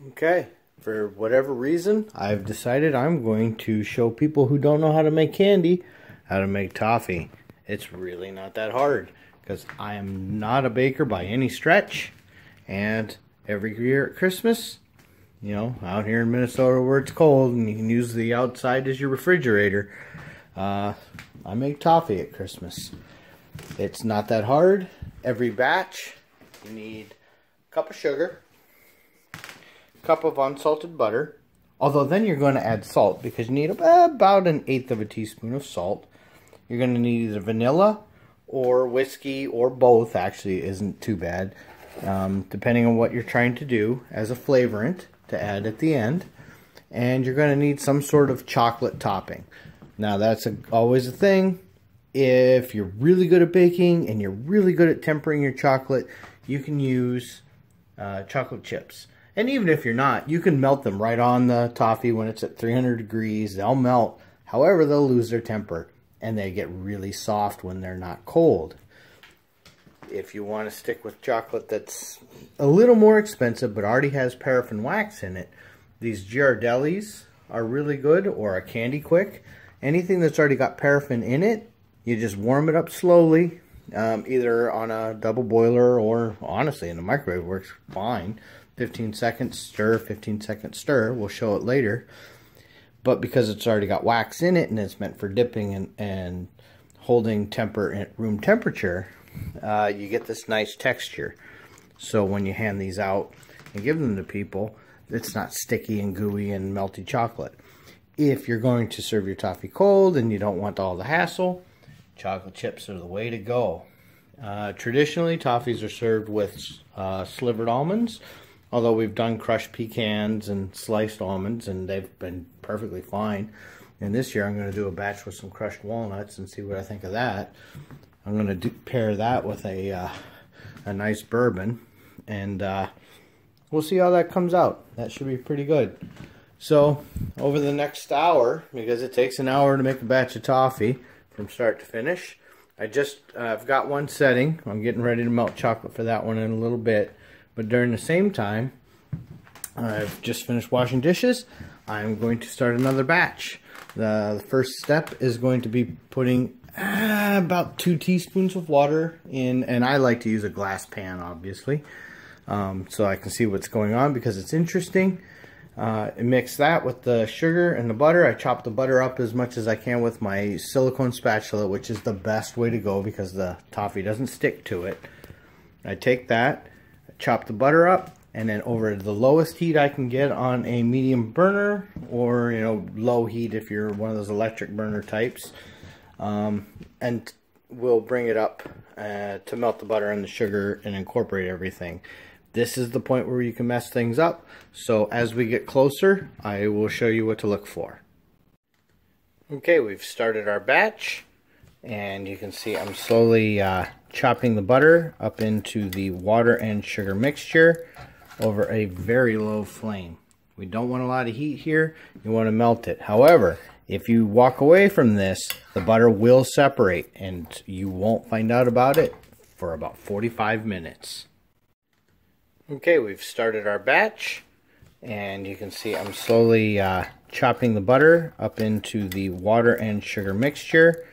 Okay, for whatever reason, I've decided I'm going to show people who don't know how to make candy how to make toffee. It's really not that hard because I am not a baker by any stretch. And every year at Christmas, you know, out here in Minnesota where it's cold and you can use the outside as your refrigerator, I make toffee at Christmas. It's not that hard. Every batch, you need a cup of sugar, cup of unsalted butter, although then you're going to add salt because you need about 1/8 of a teaspoon of salt. You're going to need either vanilla or whiskey or both. Actually, isn't too bad, depending on what you're trying to do as a flavorant to add at the end. And you're going to need some sort of chocolate topping. Now that's always a thing. If you're really good at baking and you're really good at tempering your chocolate, you can use chocolate chips. And even if you're not, you can melt them right on the toffee when it's at 300 degrees. They'll melt. However, they'll lose their temper and they get really soft when they're not cold. If you want to stick with chocolate that's a little more expensive but already has paraffin wax in it, these Ghirardellis are really good, or a Candy Quick. Anything that's already got paraffin in it, you just warm it up slowly, either on a double boiler or honestly in the microwave works fine. 15 seconds stir, 15 seconds stir. We'll show it later. But because it's already got wax in it and it's meant for dipping and holding temper at room temperature, you get this nice texture. So when you hand these out and give them to people, it's not sticky and gooey and melty chocolate. If you're going to serve your toffee cold and you don't want all the hassle, chocolate chips are the way to go. Traditionally, toffees are served with slivered almonds, although we've done crushed pecans and sliced almonds and they've been perfectly fine. And this year I'm going to do a batch with some crushed walnuts and see what I think of that. I'm going to pair that with a nice bourbon, and we'll see how that comes out. That should be pretty good. So over the next hour, because it takes an hour to make a batch of toffee from start to finish, I've got one setting. I'm getting ready to melt chocolate for that one in a little bit. But during the same time, I've just finished washing dishes. I'm going to start another batch. The first step is going to be putting about 2 teaspoons of water in, and I like to use a glass pan, obviously, so I can see what's going on because it's interesting. Mix that with the sugar and the butter. I chop the butter up as much as I can with my silicone spatula, which is the best way to go because the toffee doesn't stick to it. I take that, chop the butter up, and then over the lowest heat I can get on a medium burner, or low heat if you're one of those electric burner types, and we'll bring it up to melt the butter and the sugar and incorporate everything. This is the point where you can mess things up, so as we get closer I will show you what to look for. Okay, we've started our batch, and you can see I'm slowly chopping the butter up into the water and sugar mixture over a very low flame. We don't want a lot of heat here. You want to melt it. However, if you walk away from this, the butter will separate and you won't find out about it for about 45 minutes. Okay, we've started our batch, and you can see I'm slowly chopping the butter up into the water and sugar mixture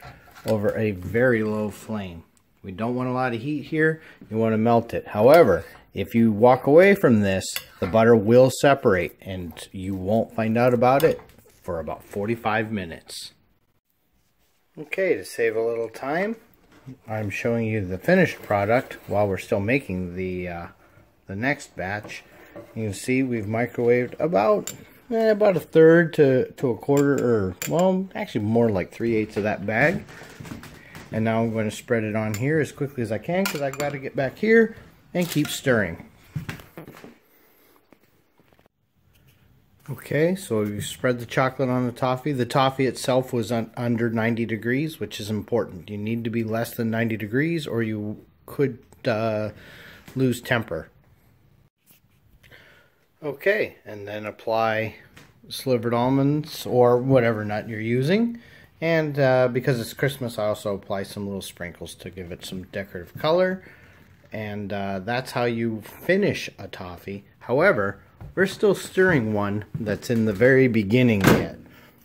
over a very low flame. We don't want a lot of heat here. You want to melt it. However, if you walk away from this, the butter will separate and you won't find out about it for about 45 minutes. Okay, to save a little time, I'm showing you the finished product while we're still making the next batch. You can see we've microwaved about a third to a quarter, or well, actually more like 3/8 of that bag. And now I'm going to spread it on here as quickly as I can because I've got to get back here and keep stirring. Okay, so you spread the chocolate on the toffee. The toffee itself was under 90 degrees, which is important. You need to be less than 90 degrees or you could lose temper. Okay, and then apply slivered almonds or whatever nut you're using. And because it's Christmas, I also apply some little sprinkles to give it some decorative color. And that's how you finish a toffee. However, we're still stirring one that's in the very beginning yet.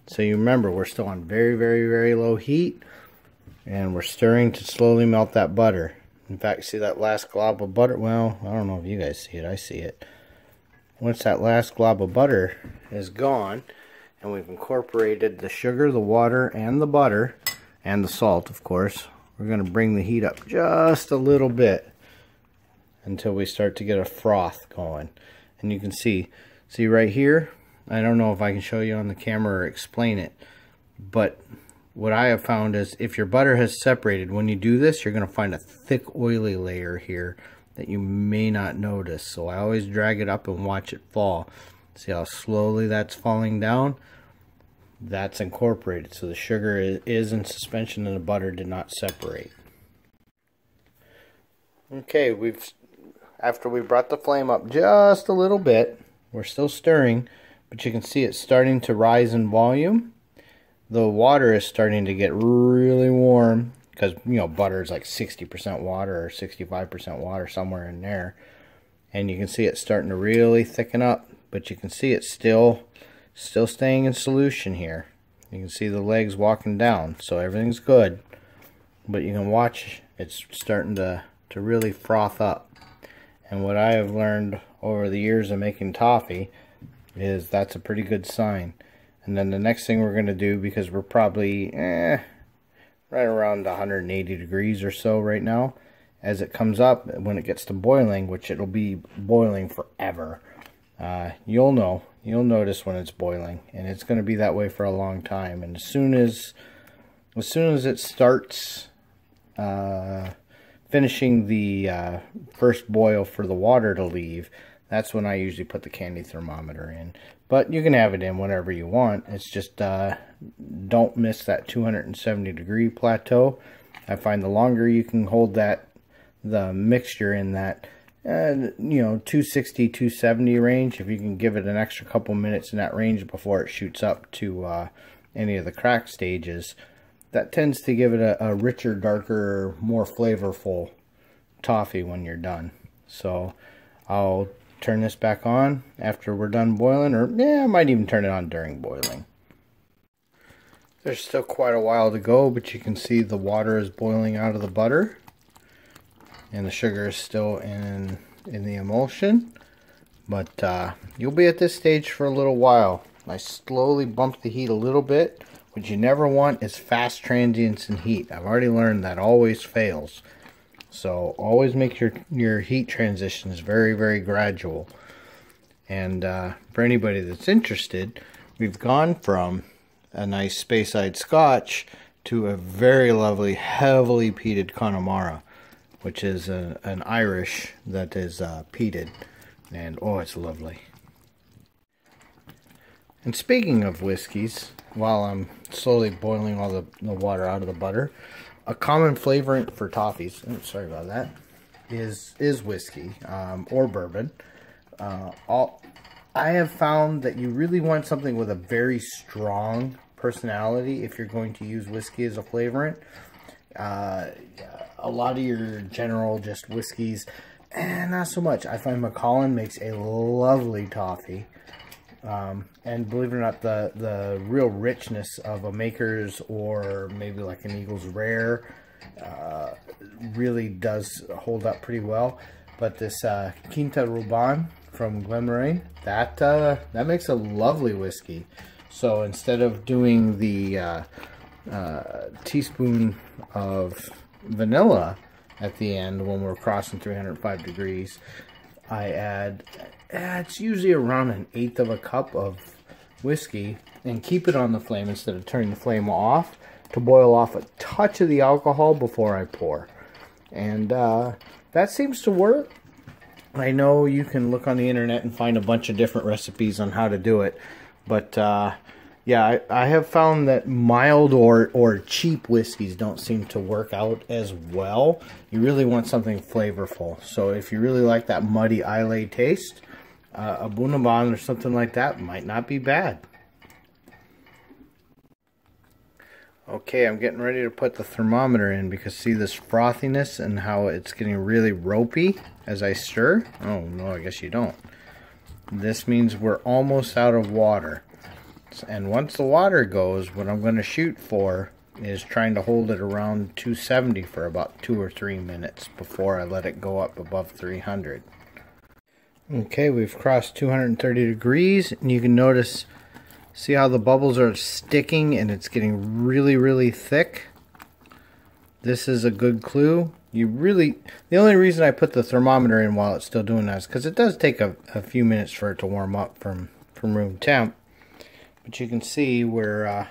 So you remember, we're still on very, very, very low heat, and we're stirring to slowly melt that butter. In fact, see that last glob of butter? Well, I don't know if you guys see it. I see it. Once that last glob of butter is gone, and we've incorporated the sugar, the water, and the butter, and the salt, of course, we're going to bring the heat up just a little bit until we start to get a froth going. And you can see right here, I don't know if I can show you on the camera or explain it, but what I have found is if your butter has separated, when you do this, you're going to find a thick oily layer here that you may not notice. So I always drag it up and watch it fall. See how slowly that's falling down? That's incorporated. So the sugar is in suspension and the butter did not separate. Okay, after we brought the flame up just a little bit, we're still stirring, but you can see it's starting to rise in volume. The water is starting to get really warm because, you know, butter is like 60% water or 65% water, somewhere in there. And you can see it's starting to really thicken up, but you can see it's still staying in solution here. You can see the legs walking down, so everything's good. But you can watch it's starting to really froth up. And what I have learned over the years of making toffee is that's a pretty good sign. And then the next thing we're going to do, because we're probably right around 180 degrees or so right now, as it comes up, when it gets to boiling, which it'll be boiling forever, you'll notice when it's boiling, and it's going to be that way for a long time. And as soon as it starts finishing the first boil for the water to leave, that's when I usually put the candy thermometer in. But you can have it in whenever you want. It's just don't miss that 270 degree plateau. I find the longer you can hold the mixture in that 260, 270 range, if you can give it an extra couple minutes in that range before it shoots up to any of the crack stages, that tends to give it a richer, darker, more flavorful toffee when you're done. So I'll turn this back on after we're done boiling, or I might even turn it on during boiling. There's still quite a while to go, but you can see the water is boiling out of the butter, and the sugar is still in the emulsion. But you'll be at this stage for a little while. I slowly bump the heat a little bit. What you never want is fast transients in heat. I've already learned that always fails. So always make your heat transitions very, very gradual. And for anybody that's interested, we've gone from a nice Speyside Scotch to a very lovely, heavily peated Connemara, which is an Irish that is peated. And oh, it's lovely. And speaking of whiskeys, while I'm slowly boiling all the water out of the butter, a common flavorant for toffees, sorry about that, is whiskey or bourbon. I have found that you really want something with a very strong personality if you're going to use whiskey as a flavorant. A lot of your general just whiskeys, not so much. I find Macallan makes a lovely toffee. And believe it or not, the real richness of a Maker's or maybe like an Eagle's Rare really does hold up pretty well. But this Quinta Ruban from Glenmorangie, that makes a lovely whiskey. So instead of doing the teaspoon of vanilla at the end when we're crossing 305 degrees, I add, it's usually around 1/8 of a cup of whiskey, and keep it on the flame instead of turning the flame off to boil off a touch of the alcohol before I pour. And that seems to work. I know you can look on the internet and find a bunch of different recipes on how to do it, but yeah, I have found that mild or cheap whiskeys don't seem to work out as well. You really want something flavorful. So if you really like that muddy Islay taste, a Bunnaban or something like that might not be bad. Okay, I'm getting ready to put the thermometer in because see this frothiness and how it's getting really ropey as I stir? Oh no, I guess you don't. this means we're almost out of water. And once the water goes, what I'm going to shoot for is trying to hold it around 270 for about 2 or 3 minutes before I let it go up above 300. Okay, we've crossed 230 degrees, and you can notice, see how the bubbles are sticking and it's getting really, really thick? This is a good clue. The only reason I put the thermometer in while it's still doing that is because it does take a few minutes for it to warm up from room temp. But you can see we're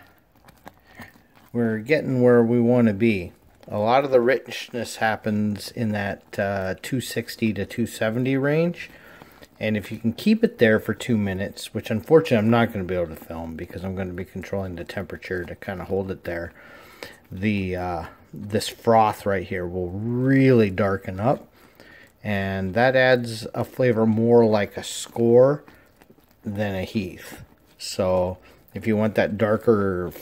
getting where we want to be. A lot of the richness happens in that 260 to 270 range. And if you can keep it there for 2 minutes, which unfortunately I'm not going to be able to film because I'm going to be controlling the temperature to kind of hold it there, this froth right here will really darken up. And that adds a flavor more like a score than a heath. So if you want that darker,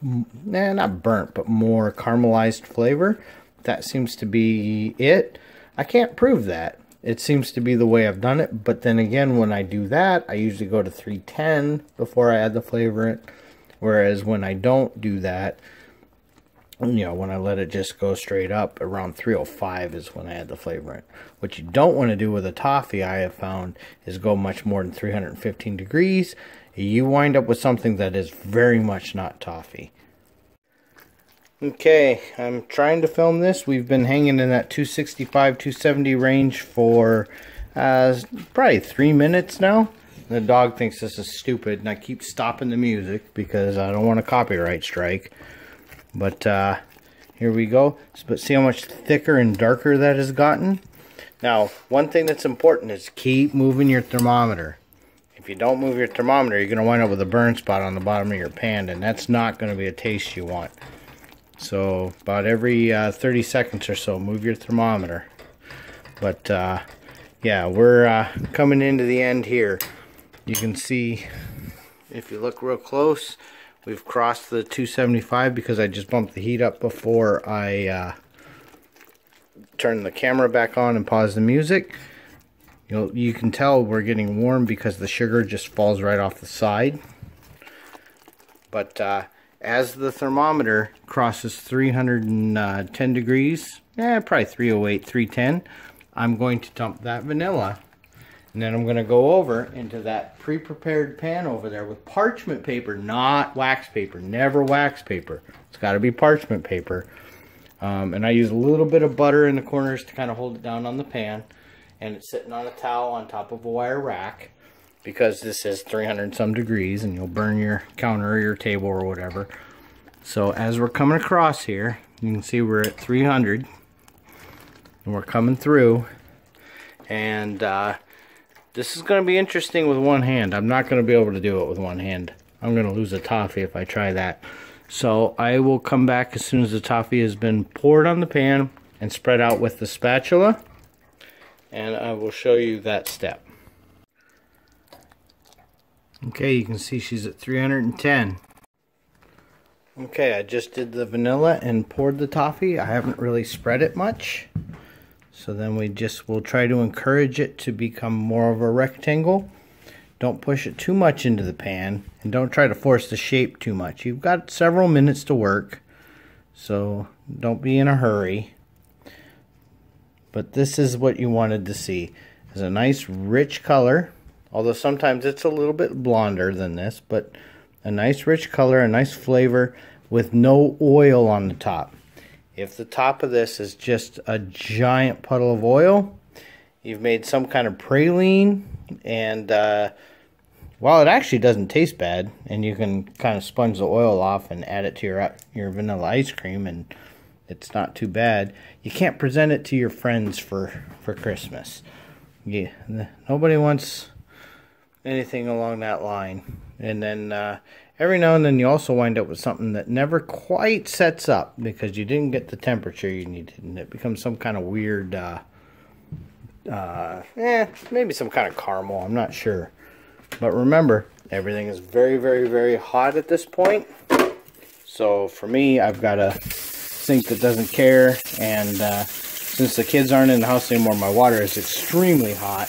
not burnt, but more caramelized flavor, that seems to be it. I can't prove that. It seems to be the way I've done it, but then again, when I do that, I usually go to 310 before I add the flavor in. Whereas when I don't do that, you know, when I let it just go straight up, around 305 is when I add the flavor in. What you don't want to do with a toffee, I have found, is go much more than 315 degrees. You wind up with something that is very much not toffee. Okay, I'm trying to film this. We've been hanging in that 265, 270 range for probably 3 minutes now. The dog thinks this is stupid, and I keep stopping the music because I don't want a copyright strike. But here we go. But see how much thicker and darker that has gotten? Now, one thing that's important is keep moving your thermometer. If you don't move your thermometer, you're going to wind up with a burn spot on the bottom of your pan, and that's not going to be a taste you want. So about every 30 seconds or so, move your thermometer. But yeah, we're coming into the end here. You can see, if you look real close, we've crossed the 275 because I just bumped the heat up before I turn the camera back on and pause the music. You can tell we're getting warm because the sugar just falls right off the side. But as the thermometer crosses 310 degrees, probably 308, 310, I'm going to dump that vanilla. And then I'm going to go over into that pre-prepared pan over there with parchment paper, not wax paper. Never wax paper. It's got to be parchment paper. And I use a little bit of butter in the corners to kind of hold it down on the pan. And it's sitting on a towel on top of a wire rack, because this is 300 some degrees and you'll burn your counter or your table or whatever. So as we're coming across here, you can see we're at 300 and we're coming through. And this is going to be interesting with one hand. I'm not going to be able to do it with one hand. I'm going to lose a toffee if I try that. So I will come back as soon as the toffee has been poured on the pan and spread out with the spatula. And I will show you that step. Okay, you can see she's at 310. Okay, I just did the vanilla and poured the toffee. I haven't really spread it much. So then we'll try to encourage it to become more of a rectangle. Don't push it too much into the pan, and don't try to force the shape too much. You've got several minutes to work, so don't be in a hurry. But this is what you wanted to see. It's a nice rich color, although sometimes it's a little bit blonder than this, but a nice rich color, a nice flavor with no oil on the top. If the top of this is just a giant puddle of oil, you've made some kind of praline, and while it actually doesn't taste bad, and you can kind of sponge the oil off and add it to your vanilla ice cream, and it's not too bad, you can't present it to your friends for Christmas. Yeah, nobody wants anything along that line. And then every now and then you also wind up with something that never quite sets up because you didn't get the temperature you needed, and it becomes some kind of weird, maybe some kind of caramel, I'm not sure. But remember, everything is very, very, very hot at this point. So for me, I've got a sink that doesn't care, and since the kids aren't in the house anymore, my water is extremely hot.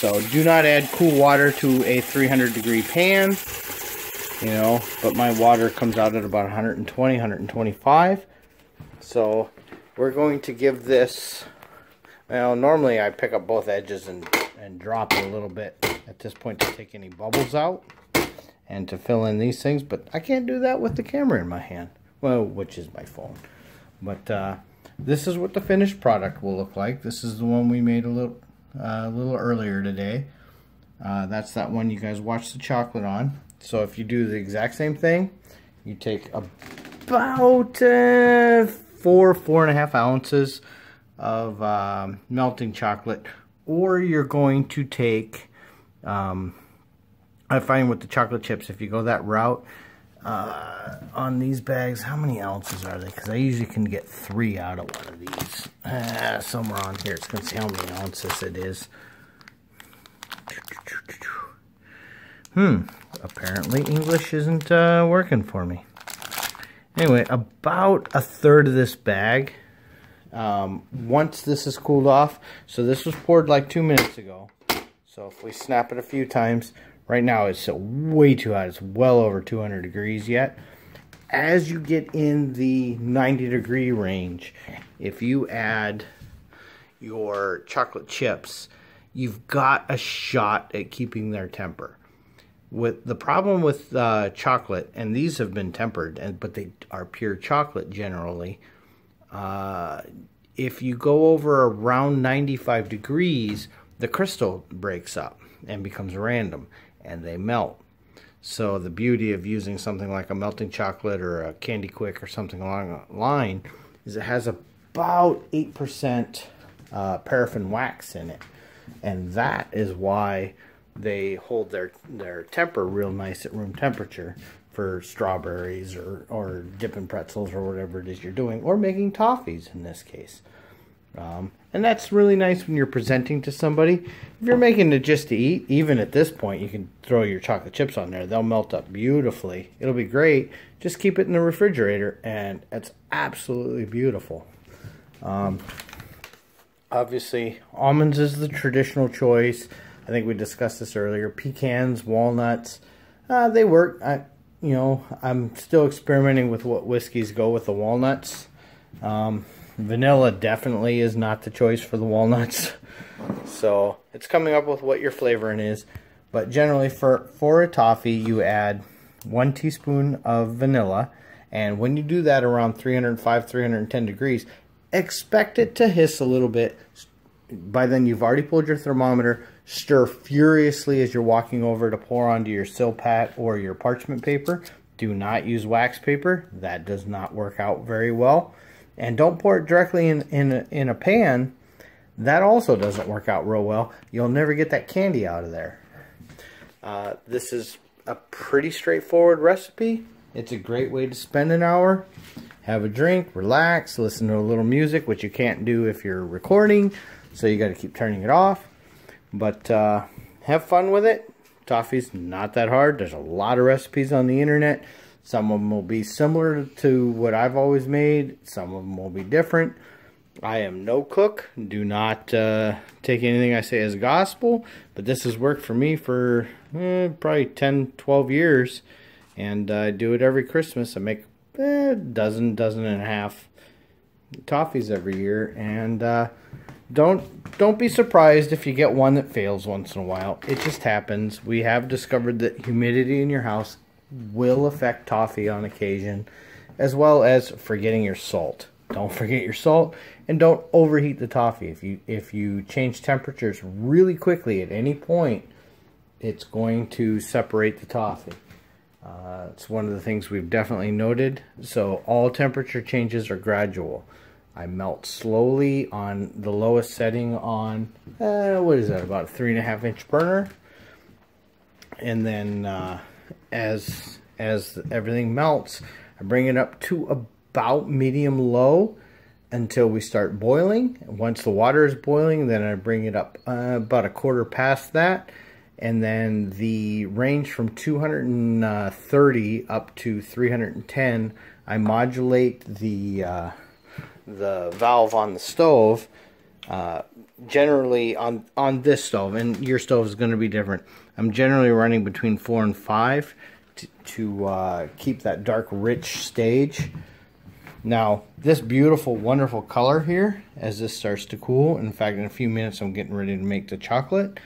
So do not add cool water to a 300-degree pan, you know, but my water comes out at about 120, 125. So we're going to give this, well, normally I pick up both edges and drop it a little bit at this point to take any bubbles out and to fill in these things, but I can't do that with the camera in my hand, well, which is my phone. But this is what the finished product will look like. This is the one we made a little earlier today. That's that one you guys watched the chocolate on. So if you do the exact same thing, you take about 4.5 ounces of melting chocolate, or you're going to take, I find with the chocolate chips, if you go that route, on these bags, how many ounces are they? Because I usually can get 3 out of one of these. Somewhere on here, it's going to see how many ounces it is. Apparently English isn't working for me. Anyway, about 1/3 of this bag. Once this is cooled off, so this was poured like 2 minutes ago. So if we snap it a few times, right now it's way too hot. It's well over 200 degrees yet. As you get in the 90-degree range, if you add your chocolate chips, you've got a shot at keeping their temper. With the problem with chocolate, and these have been tempered, but they are pure chocolate generally. If you go over around 95 degrees, the crystal breaks up and becomes random, and they melt. So the beauty of using something like a melting chocolate or a Candy Quick or something along that line is it has about 8% paraffin wax in it, and that is why they hold their temper real nice at room temperature for strawberries or dipping pretzels or whatever it is you're doing, or making toffees in this case. And that's really nice when you're presenting to somebody. If you're making it just to eat, even at this point, you can throw your chocolate chips on there. They'll melt up beautifully. It'll be great. Just keep it in the refrigerator, and it's absolutely beautiful. Obviously, almonds is the traditional choice. I think we discussed this earlier. Pecans, walnuts, they work. I'm still experimenting with what whiskeys go with the walnuts. Vanilla definitely is not the choice for the walnuts. So it's coming up with what your flavoring is. But generally for a toffee, you add 1 teaspoon of vanilla. And when you do that around 305, 310 degrees, expect it to hiss a little bit. By then you've already pulled your thermometer. Stir furiously as you're walking over to pour onto your Silpat or your parchment paper. Do not use wax paper. That does not work out very well. And don't pour it directly in a pan. That also doesn't work out real well. You'll never get that candy out of there. This is a pretty straightforward recipe. It's a great way to spend an hour. Have a drink, relax, listen to a little music, which you can't do if you're recording. So you got to keep turning it off. But have fun with it. Toffee's not that hard. There's a lot of recipes on the internet. Some of them will be similar to what I've always made. Some of them will be different. I am no cook. Do not take anything I say as gospel. But this has worked for me for probably 10, 12 years. And I do it every Christmas. I make a dozen and a half toffees every year. And don't be surprised if you get one that fails once in a while. It just happens. We have discovered that humidity in your house will affect toffee on occasion, as well as forgetting your salt. Don't forget your salt, and don't overheat the toffee. If you change temperatures really quickly at any point, it's going to separate the toffee. It's one of the things we've definitely noted. So all temperature changes are gradual. I melt slowly on the lowest setting on, what is that, about a 3.5-inch burner. And then as everything melts, I bring it up to about medium-low until we start boiling. Once the water is boiling, then I bring it up about a quarter past that. And then the range from 230 up to 310, I modulate the valve on the stove Generally on this stove, and your stove is going to be different, I'm generally running between 4 and 5 to keep that dark rich stage. Now this beautiful wonderful color here, as this starts to cool, in fact in a few minutes I'm getting ready to make the chocolate,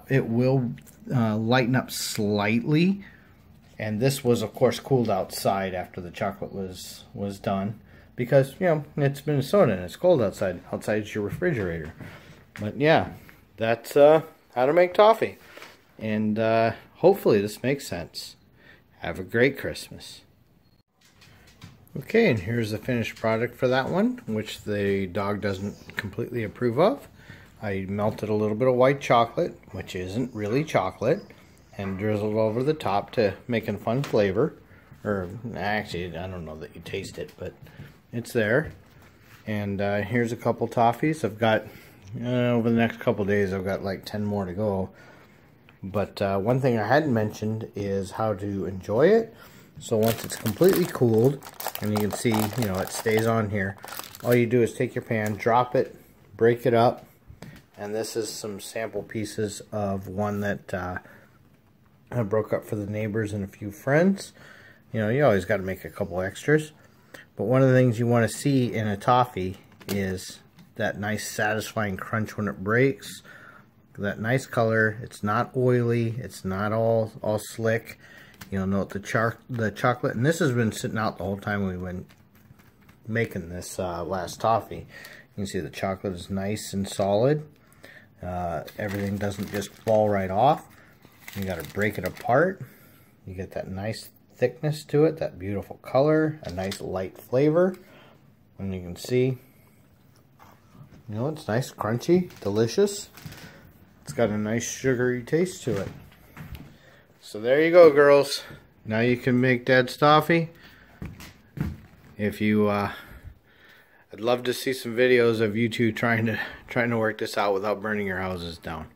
it will lighten up slightly. And this was of course cooled outside after the chocolate was done, because you know it's Minnesota and it's cold outside. Outside's your refrigerator. But yeah, that's how to make toffee. And hopefully this makes sense. Have a great Christmas. Okay, and here's the finished product for that one, which the dog doesn't completely approve of. I melted a little bit of white chocolate, which isn't really chocolate, and drizzled over the top to make a fun flavor. Or actually, I don't know that you taste it, but it's there. And here's a couple toffees. I've got, over the next couple days, I've got like 10 more to go. But one thing I hadn't mentioned is how to enjoy it. So once it's completely cooled, and you can see, you know, it stays on here, all you do is take your pan, drop it, break it up, and this is some sample pieces of one that I broke up for the neighbors and a few friends. You know, you always got to make a couple extras. But one of the things you want to see in a toffee is that nice satisfying crunch when it breaks. That nice color. It's not oily. It's not all slick. You'll note the chocolate, and this has been sitting out the whole time we've been making this last toffee. You can see the chocolate is nice and solid. Everything doesn't just fall right off. You got to break it apart. You get that nice thickness to it, that beautiful color, a nice light flavor. And you can see, you know, it's nice, crunchy, delicious. It's got a nice sugary taste to it. So there you go, girls. Now you can make Dad's toffee. If you, I'd love to see some videos of you two trying to work this out without burning your houses down.